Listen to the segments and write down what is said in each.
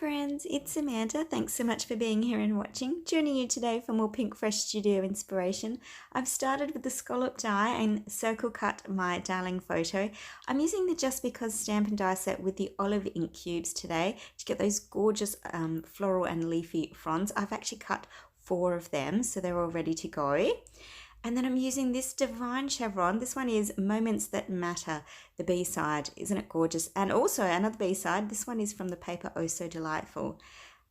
friends, it's Amanda. Thanks so much for being here and watching. Joining you today for more Pinkfresh Studio inspiration. I've started with the scallop die and circle cut my darling photo. I'm using the Just Because stamp and die set with the olive ink cubes today to get those gorgeous floral and leafy fronds. I've actually cut 4 of them, so they're all ready to go. And then I'm using this Divine Chevron. This one is Moments That Matter, the B-side. Isn't it gorgeous? And also another B-side. This one is from the paper Oh So Delightful.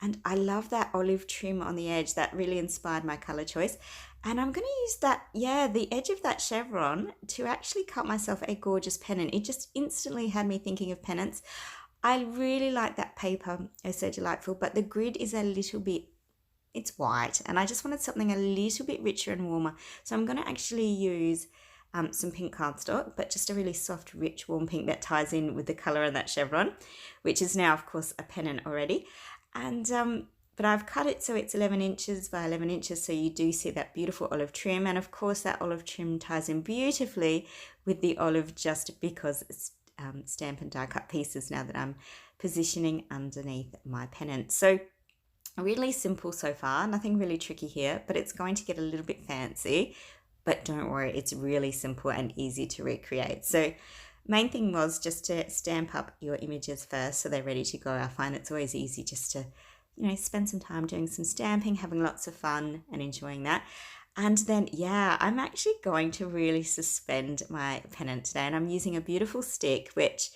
And I love that olive trim on the edge. That really inspired my color choice. And I'm going to use that, the edge of that chevron to actually cut myself a gorgeous pennant. It just instantly had me thinking of pennants. I really like that paper Oh So Delightful, but the grid is a little bit, it's white, and I just wanted something a little bit richer and warmer. So I'm going to actually use some pink cardstock, but just a really soft, rich, warm pink that ties in with the colour of that chevron, which is now, of course, a pennant already. And but I've cut it so it's 11 inches by 11 inches, so you do see that beautiful olive trim. And of course, that olive trim ties in beautifully with the olive Just Because stamp and die cut pieces now that I'm positioning underneath my pennant. So really simple so far, nothing really tricky here, but it's going to get a little bit fancy. But don't worry, it's really simple and easy to recreate. So main thing was just to stamp up your images first so they're ready to go. I find it's always easy just to, spend some time doing some stamping, having lots of fun and enjoying that. And then, I'm actually going to really suspend my pennant today, and I'm using a beautiful stick, which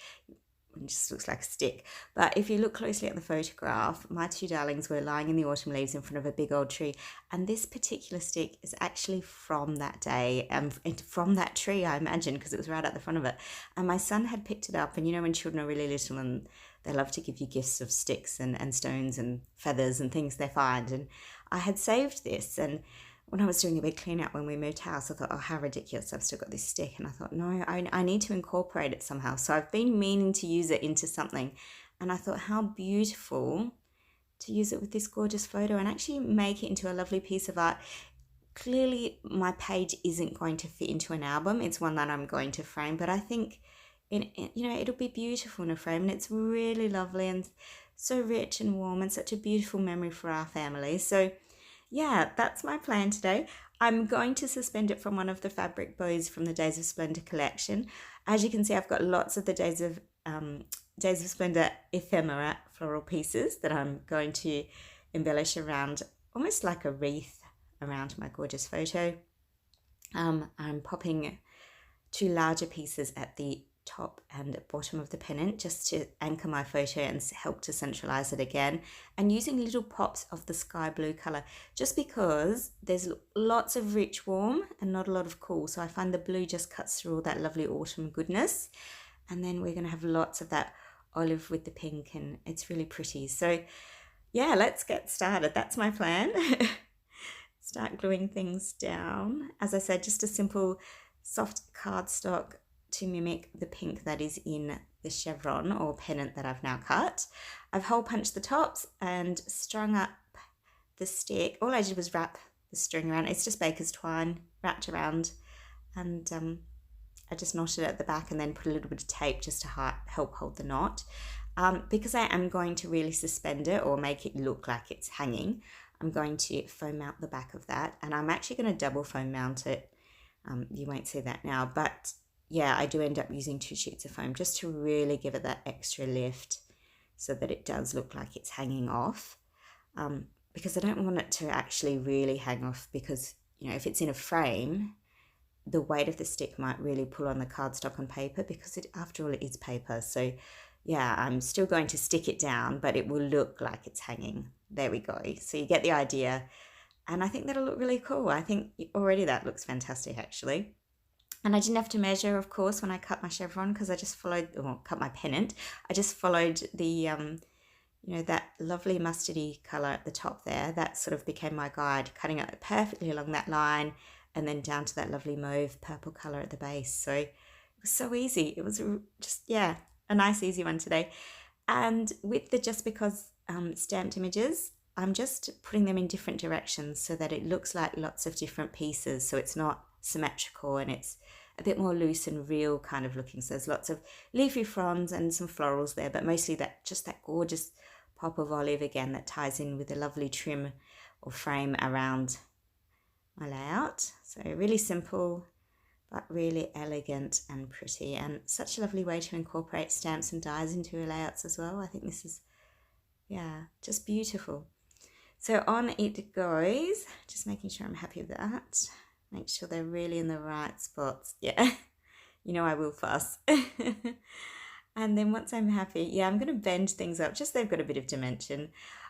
just looks like a stick. But if you look closely at the photograph, my 2 darlings were lying in the autumn leaves in front of a big old tree, and this particular stick is actually from that day and from that tree, I imagine, because it was right at the front of it. And my son had picked it up, and when children are really little and they love to give you gifts of sticks and stones and feathers and things they find, and I had saved this, and when I was doing a big clean out when we moved house, I thought, oh, how ridiculous, I've still got this stick. And I thought, no, I need to incorporate it somehow. So I've been meaning to use it into something. And I thought, how beautiful to use it with this gorgeous photo and actually make it into a lovely piece of art. Clearly, my page isn't going to fit into an album. It's one that I'm going to frame. But I think, it'll be beautiful in a frame. And it's really lovely and so rich and warm and such a beautiful memory for our family. So that's my plan today. I'm going to suspend it from one of the fabric bows from the Days of Splendor collection. As you can see, I've got lots of the Days of Splendor ephemera floral pieces that I'm going to embellish around, almost like a wreath around my gorgeous photo. I'm popping 2 larger pieces at the top and bottom of the pennant just to anchor my photo and help to centralize it again, and using little pops of the sky blue color just because there's lots of rich warm and not a lot of cool, so I find the blue just cuts through all that lovely autumn goodness. And then we're going to have lots of that olive with the pink, and it's really pretty. So let's get started. That's my plan. Start gluing things down. As I said, just a simple soft cardstock to mimic the pink that is in the chevron or pennant that I've now cut. I've hole punched the tops and strung up the stick. All I did was wrap the string around. It's just baker's twine wrapped around, and I just knotted it at the back and then put a little bit of tape just to help hold the knot. Because I am going to really suspend it or make it look like it's hanging, I'm going to foam mount the back of that, and I'm actually going to double foam mount it. You won't see that now, but I do end up using 2 sheets of foam just to really give it that extra lift so that it does look like it's hanging off, because I don't want it to actually really hang off, because if it's in a frame, the weight of the stick might really pull on the cardstock and paper, because after all it is paper. So I'm still going to stick it down, but it will look like it's hanging. There we go. So you get the idea, and I think that'll look really cool. I think already that looks fantastic actually. And I didn't have to measure, of course, when I cut my chevron, because I just cut my pennant. I just followed the, that lovely mustardy colour at the top there. That sort of became my guide, cutting it perfectly along that line and then down to that lovely mauve purple colour at the base. So it was so easy. It was just, a nice, easy one today. And with the Just Because stamped images, I'm just putting them in different directions so that it looks like lots of different pieces. So it's not symmetrical and it's a bit more loose and real kind of looking. So there's lots of leafy fronds and some florals there, but mostly that gorgeous pop of olive again that ties in with a lovely trim or frame around my layout. So really simple, but really elegant and pretty, and such a lovely way to incorporate stamps and dies into your layouts as well. I think this is, yeah, just beautiful. So on it goes, just making sure I'm happy with that. Make sure they're really in the right spots. Yeah, you know I will fuss. And then once I'm happy, yeah, I'm going to bend things up, just so they've got a bit of dimension.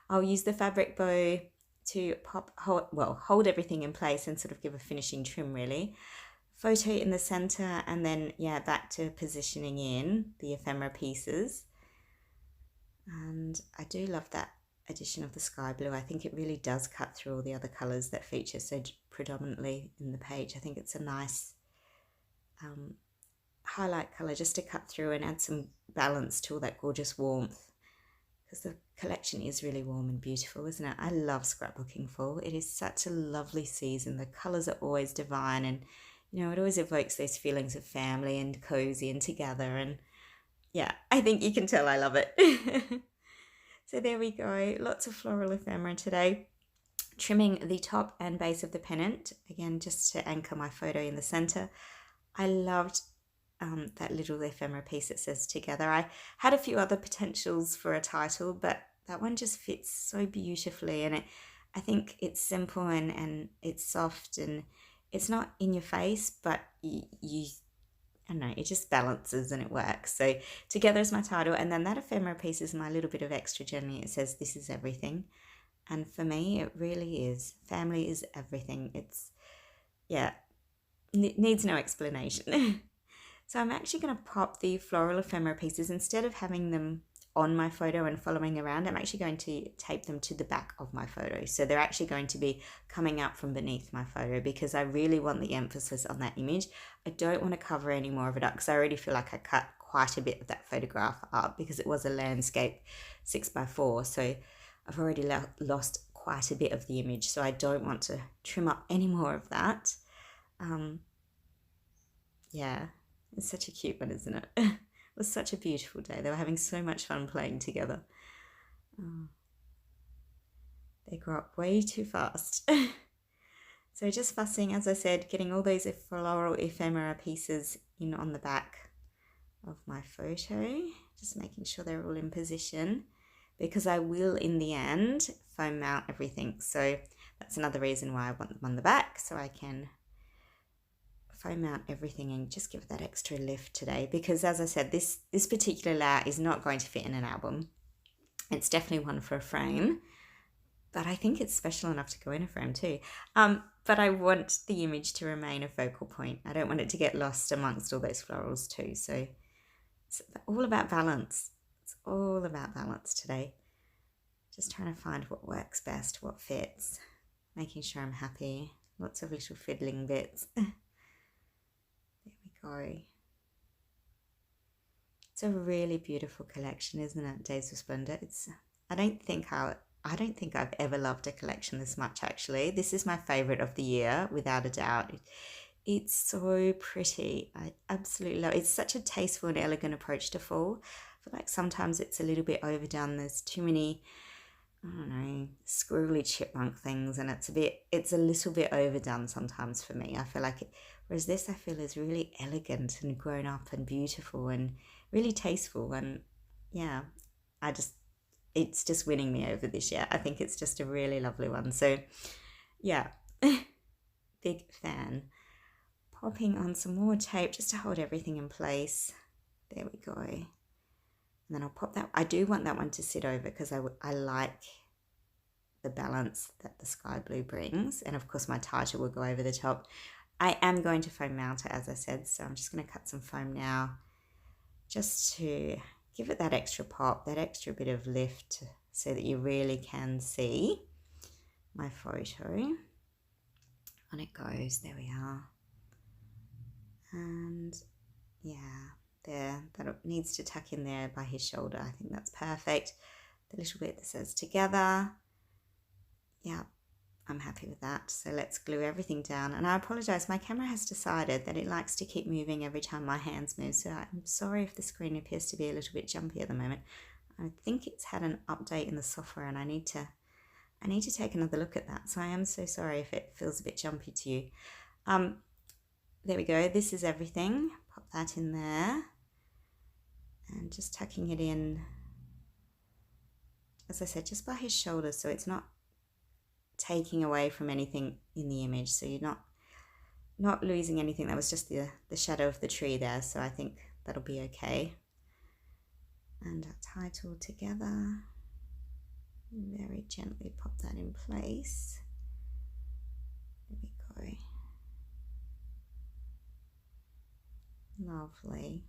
I'll use the fabric bow to hold everything in place and sort of give a finishing trim really. Photo in the center, and then, yeah, back to positioning in the ephemera pieces. And I do love that addition of the sky blue. I think it really does cut through all the other colors that feature so predominantly in the page. I think it's a nice highlight color just to cut through and add some balance to all that gorgeous warmth, because the collection is really warm and beautiful, isn't it? I love scrapbooking fall. It is such a lovely season. The colors are always divine, and you know, it always evokes those feelings of family and cozy and together, and yeah, I think you can tell I love it. So there we go, lots of floral ephemera today. Trimming the top and base of the pennant, again, just to anchor my photo in the center. I loved that little ephemera piece that says together. I had a few other potentials for a title, but that one just fits so beautifully, and I think it's simple and it's soft, and it's not in your face, but you I don't know, it just balances and it works. So together is my title, and then that ephemera piece is my little bit of extra journey. It says this is everything, and for me it really is. Family is everything. It's, yeah, needs no explanation. So I'm actually going to pop the floral ephemera pieces, instead of having them on my photo and following around, I'm actually going to tape them to the back of my photo. So they're actually going to be coming out from beneath my photo, because I really want the emphasis on that image. I don't want to cover any more of it up, because I already feel like I cut quite a bit of that photograph up, because it was a landscape 6x4. So I've already lost quite a bit of the image. So I don't want to trim up any more of that. Yeah. It's such a cute one, isn't it? It was such a beautiful day. They were having so much fun playing together. Oh. They grow up way too fast. So just fussing, as I said, getting all those floral ephemera pieces in on the back of my photo. Just making sure they're all in position, because I will, in the end, foam mount everything. So that's another reason why I want them on the back, so I can foam mount everything and just give it that extra lift today, because as I said, this particular layout is not going to fit in an album. It's definitely one for a frame, but I think it's special enough to go in a frame too. But I want the image to remain a focal point. I don't want it to get lost amongst all those florals too. So it's all about balance. It's all about balance today. Just trying to find what works best, what fits, making sure I'm happy. Lots of little fiddling bits. There we go. It's a really beautiful collection, isn't it? Days of Splendor. I don't think I've ever loved a collection this much, actually. This is my favorite of the year, without a doubt. It's so pretty. I absolutely love it. It's such a tasteful and elegant approach to fall. I feel like sometimes it's a little bit overdone. There's too many, I don't know, squirrely chipmunk things, and it's a little bit overdone sometimes for me. I feel like it, whereas this I feel is really elegant and grown up and beautiful and really tasteful, and yeah, it's just winning me over this year. I think it's just a really lovely one. So yeah, big fan. Popping on some more tape just to hold everything in place. There we go. And then I'll pop that. I do want that one to sit over, because I like the balance that the sky blue brings. And of course my title will go over the top. I am going to foam mount it, as I said, so I'm just going to cut some foam now, just to give it that extra pop, that extra bit of lift, so that you really can see my photo. On it goes. There we are. And yeah, there, that needs to tuck in there by his shoulder. I think that's perfect. The little bit that says together. Yeah, I'm happy with that. So let's glue everything down. And I apologize, my camera has decided that it likes to keep moving every time my hands move. So I'm sorry if the screen appears to be a little bit jumpy at the moment. I think it's had an update in the software, and I need to take another look at that. So I am so sorry if it feels a bit jumpy to you. There we go. This is everything. Pop that in there. And just tucking it in, as I said, just by his shoulders, so it's not taking away from anything in the image. So you're not losing anything. That was just the shadow of the tree there. So I think that'll be okay. And our title together. Very gently pop that in place. There we go. Lovely.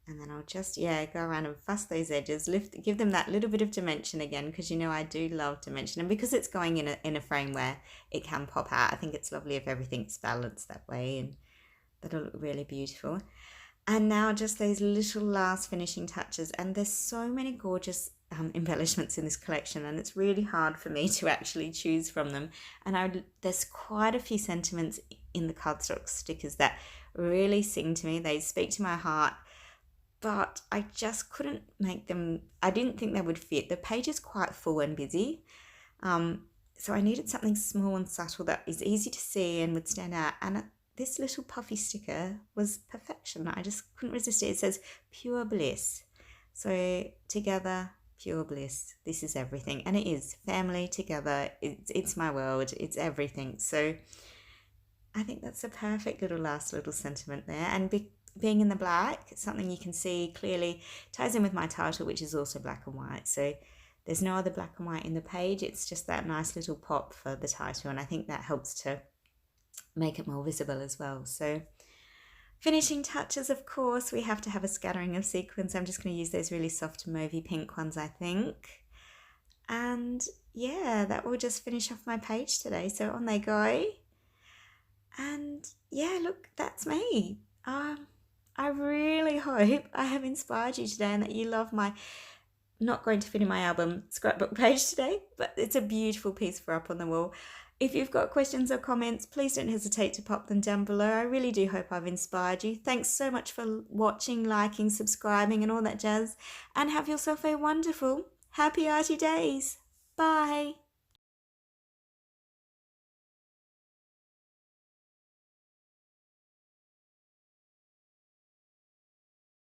And then I'll just, go around and fuss those edges, give them that little bit of dimension again, because you know I do love dimension. And because it's going in a frame where it can pop out, I think it's lovely if everything's balanced that way, and that'll look really beautiful. And now just those little last finishing touches. And there's so many gorgeous embellishments in this collection, and it's really hard for me to actually choose from them. And there's quite a few sentiments in the cardstock stickers that really sing to me. They speak to my heart, but I just couldn't make them. I didn't think they would fit. The page is quite full and busy. So I needed something small and subtle that is easy to see and would stand out. And this little puffy sticker was perfection. I just couldn't resist it. It says pure bliss. So together, pure bliss. This is everything. And it is. Family together. It's my world. It's everything. So I think that's a perfect last little sentiment there. And being in the black, it's something you can see clearly, ties in with my title, which is also black and white. So there's no other black and white in the page. It's just that nice little pop for the title. And I think that helps to make it more visible as well. So finishing touches, of course, we have to have a scattering of sequins. I'm just going to use those really soft mauvey pink ones, I think. And yeah, that will just finish off my page today. So on they go. And yeah, look, that's me. I really hope I have inspired you today and that you love my, not going to fit in my album scrapbook page today, but it's a beautiful piece for up on the wall. If you've got questions or comments, please don't hesitate to pop them down below. I really do hope I've inspired you. Thanks so much for watching, liking, subscribing and all that jazz. And have yourself a wonderful, happy arty days. Bye.